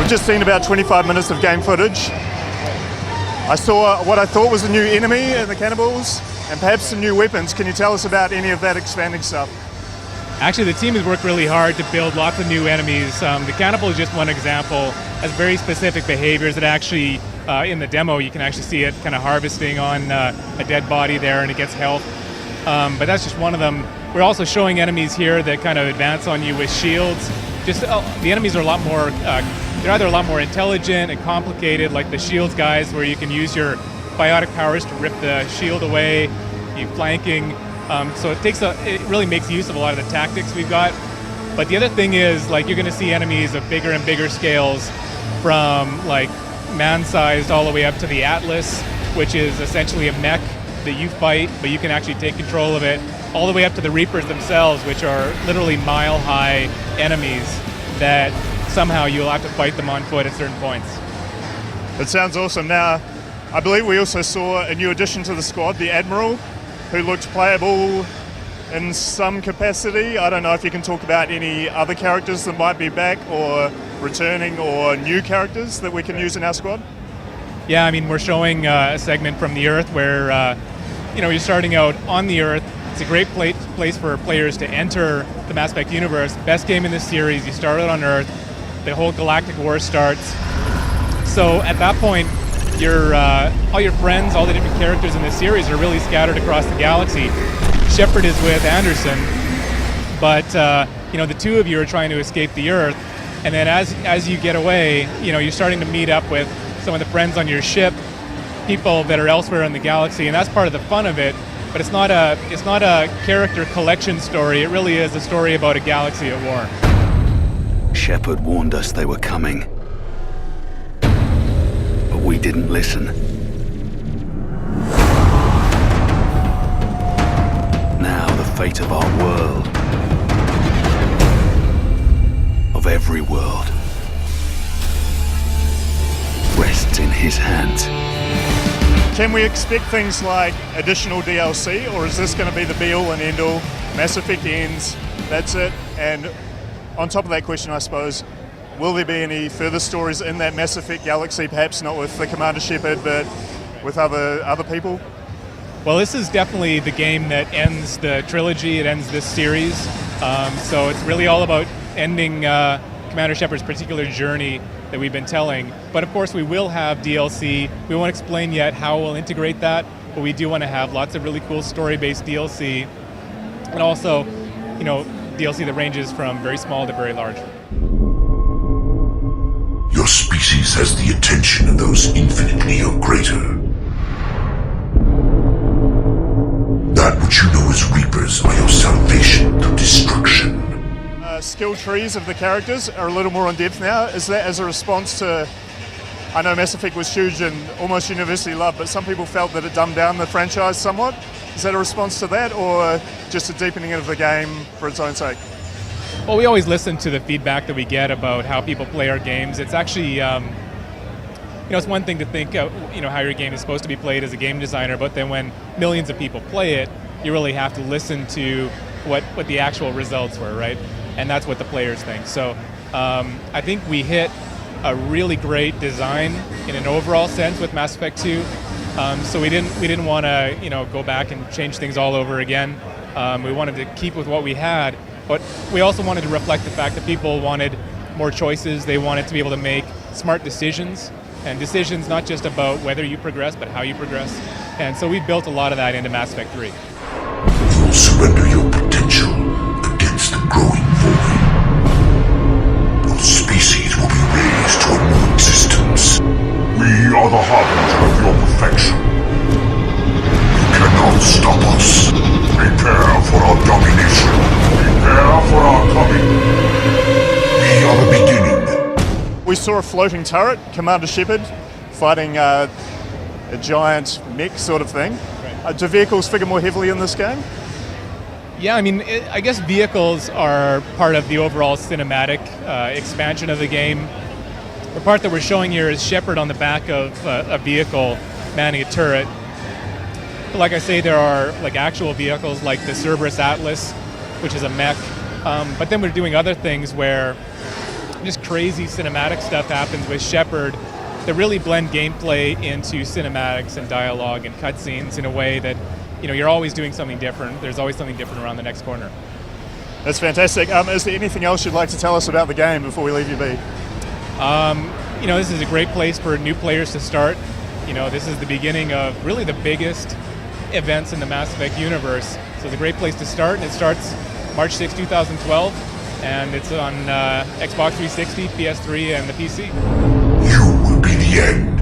We've just seen about 25 minutes of game footage. I saw what I thought was a new enemy in the cannibals, and perhaps some new weapons. Can you tell us about any of that expanding stuff? Actually, the team has worked really hard to build lots of new enemies. The cannibal is just one example, has very specific behaviors that actually, in the demo, you can actually see it kind of harvesting on a dead body there, and it gets health. But that's just one of them. We're also showing enemies here that kind of advance on you with shields. Just the enemies are a lot more, they're either a lot more intelligent and complicated, like the shields guys, where you can use your biotic powers to rip the shield away, you flanking. So it really makes use of a lot of the tactics we've got. But the other thing is, like, you're going to see enemies of bigger and bigger scales, from like man-sized all the way up to the Atlas, which is essentially a mech that you fight, but you can actually take control of it, all the way up to the Reapers themselves, which are literally mile-high enemies that somehow you'll have to fight them on foot at certain points. That sounds awesome. Now, I believe we also saw a new addition to the squad, the Admiral, who looked playable in some capacity. I don't know if you can talk about any other characters that might be back or returning, or new characters that we can use in our squad. Yeah, I mean, we're showing a segment from the Earth where you're starting out on the Earth. It's a great place for players to enter the Mass Effect universe. Best game in this series. You start out on Earth. The whole galactic war starts. So at that point, all your friends, all the different characters in this series are really scattered across the galaxy. Shepard is with Anderson, but the two of you are trying to escape the Earth. And then as you get away, you're starting to meet up with some of the friends on your ship, people that are elsewhere in the galaxy, and that's part of the fun of it. But it's not a character collection story. It really is a story about a galaxy at war. Shepard warned us they were coming, but we didn't listen. Now the fate of our world, of every world, rests in his hands. Can we expect things like additional DLC, or is this going to be the be-all and end-all? Mass Effect ends, that's it. And on top of that question, I suppose, will there be any further stories in that Mass Effect galaxy, perhaps not with the Commander Shepard, but with other people? Well, this is definitely the game that ends the trilogy. It ends this series. So it's really all about ending Commander Shepard's particular journey that we've been telling. But of course, we will have DLC. We won't explain yet how we'll integrate that, but we do want to have lots of really cool story-based DLC. And also, DLC that ranges from very small to very large. Your species has the attention of those infinitely or greater. That which you know as Reapers are your salvation to destruction. Skill trees of the characters are a little more in depth now. Is that as a response to, I know Mass Effect was huge and almost universally loved, but some people felt that it dumbed down the franchise somewhat. Is that a response to that, or just a deepening of the game for its own sake? Well, we always listen to the feedback that we get about how people play our games. It's actually, it's one thing to think, how your game is supposed to be played as a game designer, but then when millions of people play it, you really have to listen to what the actual results were, right? And that's what the players think. So I think we hit a really great design in an overall sense with Mass Effect 2. So we didn't want to go back and change things all over again. We wanted to keep with what we had, but we also wanted to reflect the fact that people wanted more choices. They wanted to be able to make smart decisions, and decisions not just about whether you progress, but how you progress. And so we built a lot of that into Mass Effect 3. You will surrender your potential against the growing void. Your species will be raised to a new existence. We are the harbinger of your perfection. You cannot stop us. Prepare for our domination. Prepare for our coming. We are the beginning. We saw a floating turret, Commander Shepard, fighting a giant mech sort of thing. Do vehicles figure more heavily in this game? Yeah, I mean, I guess vehicles are part of the overall cinematic expansion of the game. The part that we're showing here is Shepard on the back of a vehicle manning a turret. But like I say, there are like actual vehicles like the Cerberus Atlas, which is a mech. But then we're doing other things where just crazy cinematic stuff happens with Shepard that really blend gameplay into cinematics and dialogue and cutscenes in a way that, you know, you're always doing something different. There's always something different around the next corner. That's fantastic. Is there anything else you'd like to tell us about the game before we leave you be? You know, this is a great place for new players to start. You know, this is the beginning of really the biggest events in the Mass Effect universe. So it's a great place to start, and it starts March 6, 2012, and it's on Xbox 360, PS3, and the PC. You will be the end.